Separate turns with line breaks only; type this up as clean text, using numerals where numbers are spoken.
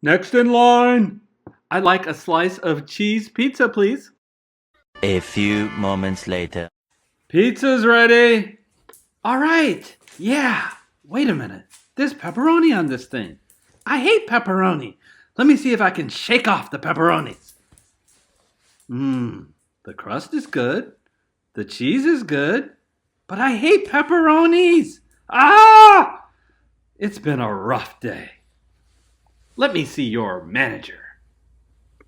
Next in line. I'd like a slice of cheese pizza, please.
A few moments later.
Pizza's ready. All right. Yeah. Wait a minute. There's pepperoni on this thing. I hate pepperoni. Let me see if I can shake off the pepperonis. The crust is good. The cheese is good. But I hate pepperonis. Ah! It's been a rough day. Let me see your manager.